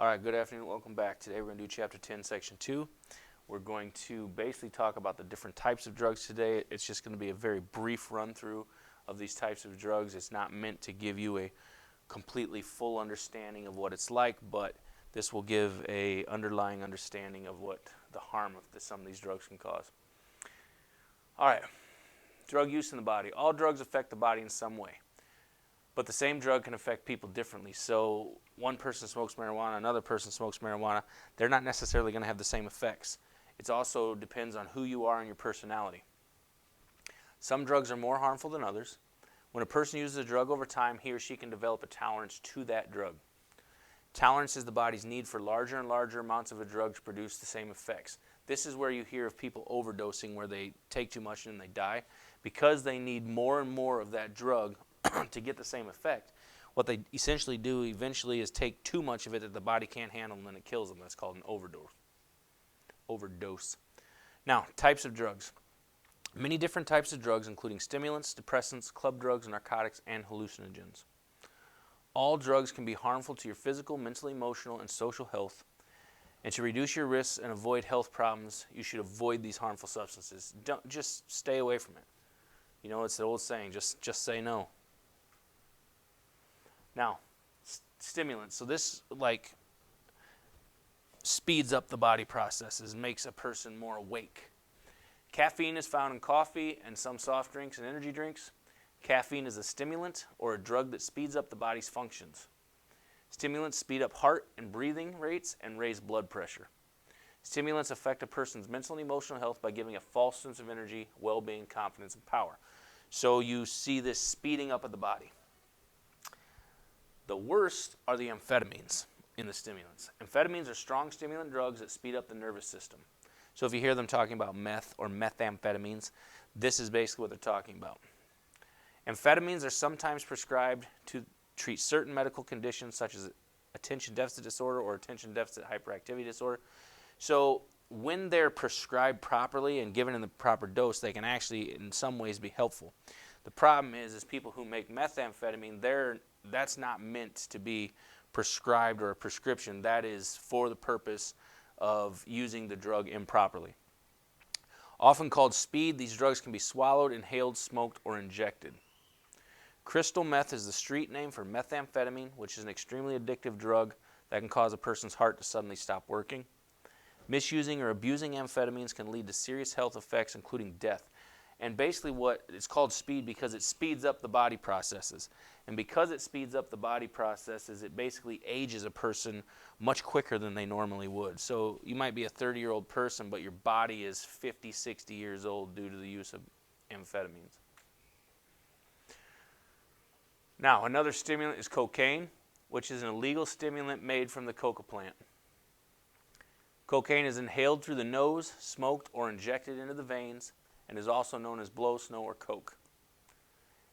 All right, good afternoon. Welcome back. Today we're going to do Chapter 10, Section 2. We're going to basically talk about the different types of drugs today. It's just going to be a very brief run-through of these types of drugs. It's not meant to give you a completely full understanding of what it's like, but this will give a underlying understanding of what the harm of some of these drugs can cause. All right, drug use in the body. All drugs affect the body in some way. But the same drug can affect people differently. So one person smokes marijuana, another person smokes marijuana. They're not necessarily going to have the same effects. It also depends on who you are and your personality. Some drugs are more harmful than others. When a person uses a drug over time, he or she can develop a tolerance to that drug. Tolerance is the body's need for larger and larger amounts of a drug to produce the same effects. This is where you hear of people overdosing, where they take too much and they die, because they need more and more of that drug to get the same effect. What they essentially do eventually is take too much of it that the body can't handle, and then it kills them. That's called an overdose. Now, types of drugs. Many different types of drugs, including stimulants, depressants, club drugs, narcotics, and hallucinogens. All drugs can be harmful to your physical, mental, emotional, and social health. And to reduce your risks and avoid health problems, you should avoid these harmful substances. Don't just stay away from it. You know, it's the old saying, just say no. Now, stimulants. So this speeds up the body processes, makes a person more awake. Caffeine is found in coffee and some soft drinks and energy drinks. Caffeine is a stimulant or a drug that speeds up the body's functions. Stimulants speed up heart and breathing rates and raise blood pressure. Stimulants affect a person's mental and emotional health by giving a false sense of energy, well-being, confidence, and power. So you see this speeding up of the body. The worst are the amphetamines in the stimulants. Amphetamines are strong stimulant drugs that speed up the nervous system. So if you hear them talking about meth or methamphetamines, this is basically what they're talking about. Amphetamines are sometimes prescribed to treat certain medical conditions such as attention deficit disorder or attention deficit hyperactivity disorder. So when they're prescribed properly and given in the proper dose, they can actually in some ways be helpful. The problem is people who make methamphetamine, that's not meant to be prescribed or a prescription. That is for the purpose of using the drug improperly. Often called speed, these drugs can be swallowed, inhaled, smoked, or injected. Crystal meth is the street name for methamphetamine, which is an extremely addictive drug that can cause a person's heart to suddenly stop working. Misusing or abusing amphetamines can lead to serious health effects, including death. And basically it's called speed because it speeds up the body processes. And because it speeds up the body processes, it basically ages a person much quicker than they normally would. So you might be a 30-year-old person, but your body is 50, 60 years old due to the use of amphetamines. Now, another stimulant is cocaine, which is an illegal stimulant made from the coca plant. Cocaine is inhaled through the nose, smoked, or injected into the veins, and is also known as blow, snow, or coke.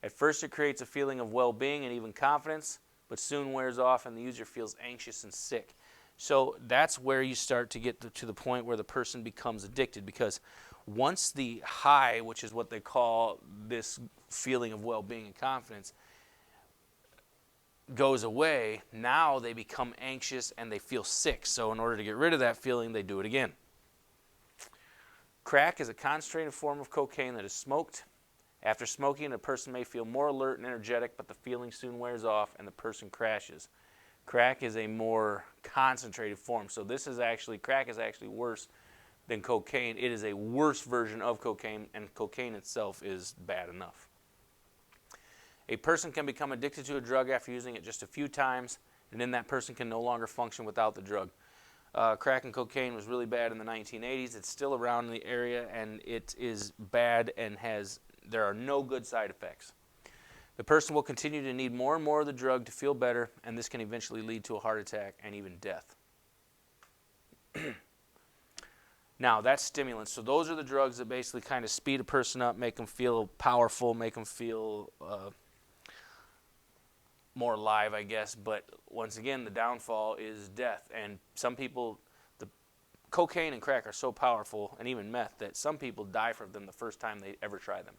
At first it creates a feeling of well-being and even confidence, but soon wears off and the user feels anxious and sick. So that's where you start to get to the point where the person becomes addicted, because once the high, which is what they call this feeling of well-being and confidence, goes away, now they become anxious and they feel sick. So in order to get rid of that feeling, they do it again. Crack is a concentrated form of cocaine that is smoked. After smoking, a person may feel more alert and energetic, but the feeling soon wears off and the person crashes. Crack is a more concentrated form. So crack is actually worse than cocaine. It is a worse version of cocaine, and cocaine itself is bad enough. A person can become addicted to a drug after using it just a few times, and then that person can no longer function without the drug. Crack and cocaine was really bad in the 1980s. It's still around in the area, and it is bad and there are no good side effects. The person will continue to need more and more of the drug to feel better, and this can eventually lead to a heart attack and even death. Now, that's stimulants. So those are the drugs that basically kind of speed a person up, make them feel powerful, make them feel more alive, I guess. But once again, the downfall is death. And some people, the cocaine and crack are so powerful, and even meth, that some people die from them the first time they ever try them.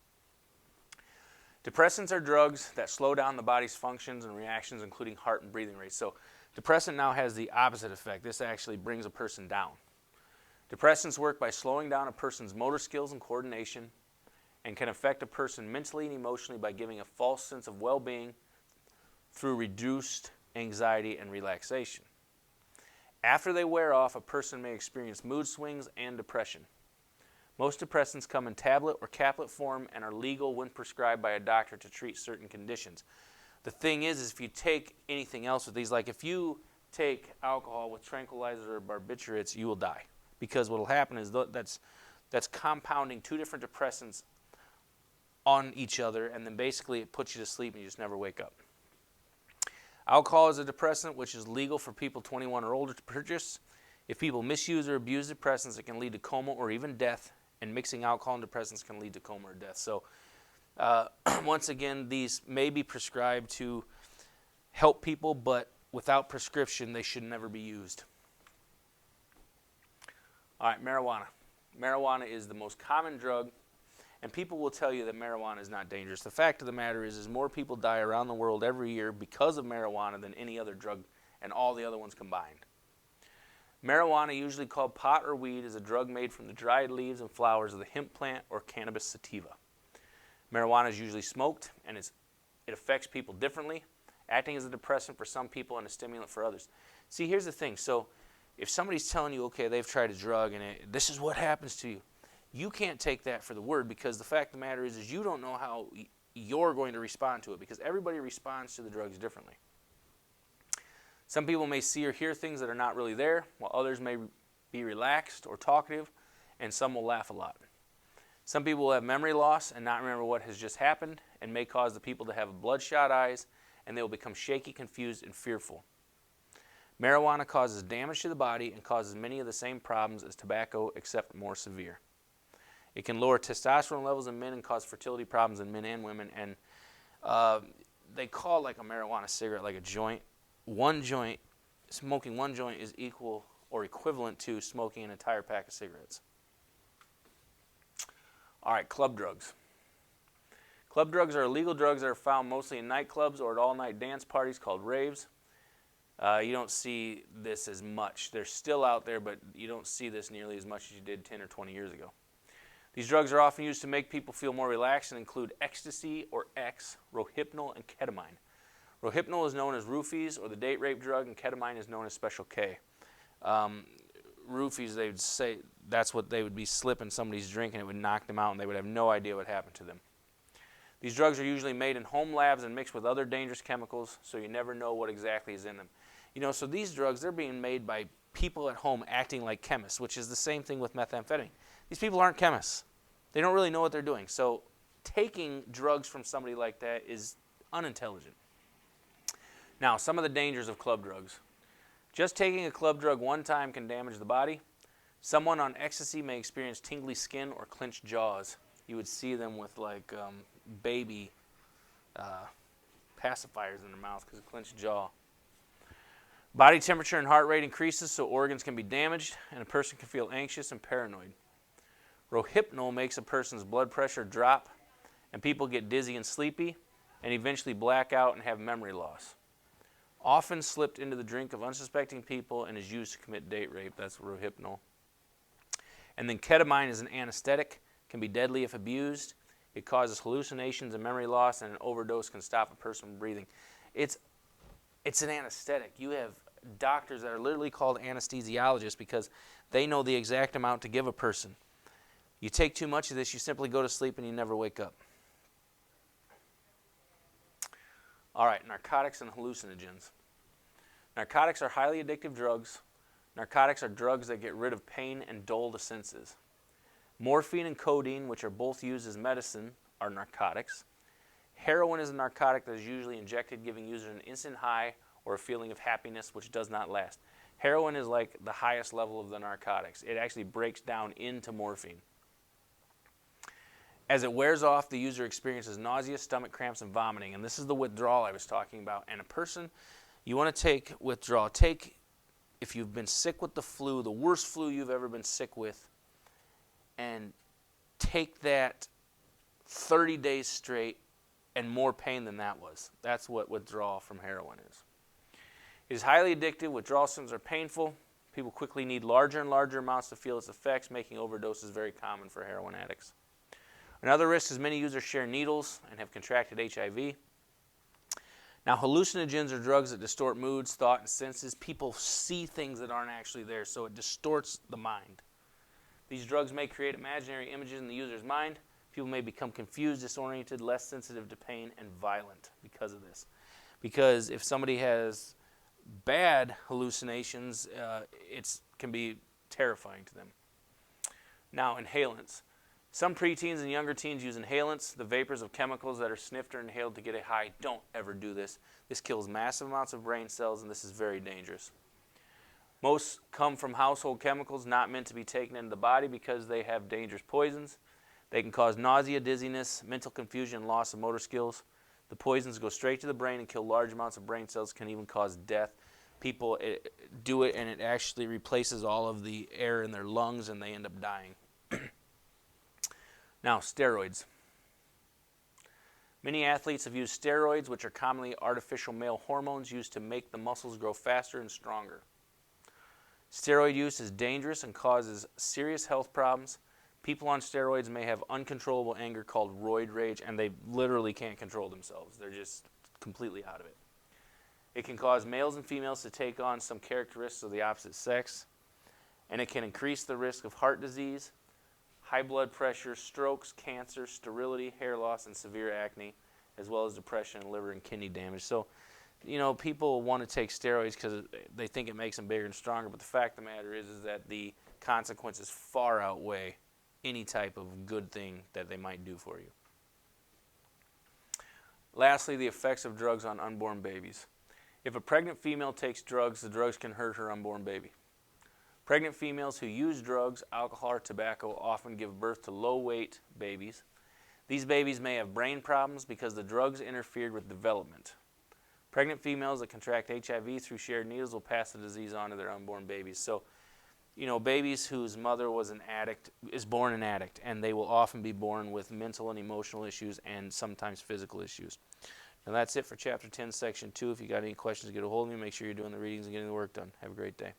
Depressants are drugs that slow down the body's functions and reactions, including heart and breathing rates. So Depressant now has the opposite effect. This actually brings a person down. Depressants work by slowing down a person's motor skills and coordination and can affect a person mentally and emotionally by giving a false sense of well-being through reduced anxiety and relaxation. After they wear off, a person may experience mood swings and depression. Most depressants come in tablet or caplet form and are legal when prescribed by a doctor to treat certain conditions. The thing is if you take anything else with these, like if you take alcohol with tranquilizers or barbiturates, you will die. Because what will happen is that's compounding two different depressants on each other, and then basically it puts you to sleep and you just never wake up. Alcohol is a depressant which is legal for people 21 or older to purchase. If people misuse or abuse depressants, it can lead to coma or even death, and mixing alcohol and depressants can lead to coma or death. So once again, these may be prescribed to help people, but without prescription, they should never be used. All right, marijuana. Marijuana is the most common drug, and people will tell you that marijuana is not dangerous. The fact of the matter is more people die around the world every year because of marijuana than any other drug and all the other ones combined. Marijuana, usually called pot or weed, is a drug made from the dried leaves and flowers of the hemp plant or Cannabis sativa. Marijuana is usually smoked, and it affects people differently, acting as a depressant for some people and a stimulant for others. See, here's the thing. So if somebody's telling you, okay, they've tried a drug and this is what happens to you, you can't take that for the word, because the fact of the matter is you don't know how you're going to respond to it, because everybody responds to the drugs differently. Some people may see or hear things that are not really there, while others may be relaxed or talkative, and some will laugh a lot. Some people will have memory loss and not remember what has just happened, and may cause the people to have bloodshot eyes, and they will become shaky, confused, and fearful. Marijuana causes damage to the body and causes many of the same problems as tobacco, except more severe. It can lower testosterone levels in men and cause fertility problems in men and women, and they call like a marijuana cigarette like a joint. Smoking one joint is equal or equivalent to smoking an entire pack of cigarettes. All right, club drugs. Club drugs are illegal drugs that are found mostly in nightclubs or at all-night dance parties called raves. You don't see this as much. They're still out there, but you don't see this nearly as much as you did 10 or 20 years ago. These drugs are often used to make people feel more relaxed and include ecstasy or X, Rohypnol, and ketamine. Rohypnol is known as roofies or the date rape drug, and ketamine is known as Special K. Roofies, they would say that's what they would be slipping somebody's drink and it would knock them out and they would have no idea what happened to them. These drugs are usually made in home labs and mixed with other dangerous chemicals, so you never know what exactly is in them. You know, so these drugs, they're being made by people at home acting like chemists, which is the same thing with methamphetamine. These people aren't chemists. They don't really know what they're doing. So taking drugs from somebody like that is unintelligent. Now, some of the dangers of club drugs. Just taking a club drug one time can damage the body. Someone on ecstasy may experience tingly skin or clenched jaws. You would see them with like baby pacifiers in their mouth because of clenched jaw. Body temperature and heart rate increases, so organs can be damaged, and a person can feel anxious and paranoid. Rohypnol makes a person's blood pressure drop, and people get dizzy and sleepy, and eventually black out and have memory loss. Often slipped into the drink of unsuspecting people and is used to commit date rape. That's Rohypnol. And then ketamine is an anesthetic, can be deadly if abused. It causes hallucinations and memory loss, and an overdose can stop a person from breathing. It's an anesthetic. You have doctors that are literally called anesthesiologists because they know the exact amount to give a person. You take too much of this, you simply go to sleep and you never wake up. All right, narcotics and hallucinogens. Narcotics are highly addictive drugs. Narcotics are drugs that get rid of pain and dull the senses. Morphine and codeine, which are both used as medicine, are narcotics. Heroin is a narcotic that is usually injected, giving users an instant high or a feeling of happiness which does not last. Heroin is like the highest level of the narcotics. It actually breaks down into morphine. As it wears off, the user experiences nausea, stomach cramps, and vomiting. And this is the withdrawal I was talking about. And a person, you want to take withdrawal. If you've been sick with the flu, the worst flu you've ever been sick with, and take that 30 days straight and more pain than that was. That's what withdrawal from heroin is. It is highly addictive. Withdrawal symptoms are painful. People quickly need larger and larger amounts to feel its effects, making overdoses very common for heroin addicts. Another risk is many users share needles and have contracted HIV. Now, hallucinogens are drugs that distort moods, thought, and senses. People see things that aren't actually there, so it distorts the mind. These drugs may create imaginary images in the user's mind. People may become confused, disoriented, less sensitive to pain, and violent because of this. Because if somebody has bad hallucinations, it can be terrifying to them. Now, inhalants. Some preteens and younger teens use inhalants, the vapors of chemicals that are sniffed or inhaled to get a high. Don't ever do this. This kills massive amounts of brain cells, and this is very dangerous. Most come from household chemicals not meant to be taken into the body because they have dangerous poisons. They can cause nausea, dizziness, mental confusion, and loss of motor skills. The poisons go straight to the brain and kill large amounts of brain cells, can even cause death. People do it, and it actually replaces all of the air in their lungs, and they end up dying. Now, steroids. Many athletes have used steroids, which are commonly artificial male hormones used to make the muscles grow faster and stronger. Steroid use is dangerous and causes serious health problems. People on steroids may have uncontrollable anger called roid rage, and they literally can't control themselves. They're just completely out of it. It can cause males and females to take on some characteristics of the opposite sex, and it can increase the risk of heart disease, high blood pressure, strokes, cancer, sterility, hair loss, and severe acne, as well as depression, liver, and kidney damage. So, people want to take steroids because they think it makes them bigger and stronger, but the fact of the matter is that the consequences far outweigh any type of good thing that they might do for you. Lastly, the effects of drugs on unborn babies. If a pregnant female takes drugs, the drugs can hurt her unborn baby. Pregnant females who use drugs, alcohol, or tobacco often give birth to low-weight babies. These babies may have brain problems because the drugs interfered with development. Pregnant females that contract HIV through shared needles will pass the disease on to their unborn babies. So, babies whose mother was an addict is born an addict, and they will often be born with mental and emotional issues and sometimes physical issues. Now that's it for Chapter 10, Section 2. If you got any questions, get a hold of me. Make sure you're doing the readings and getting the work done. Have a great day.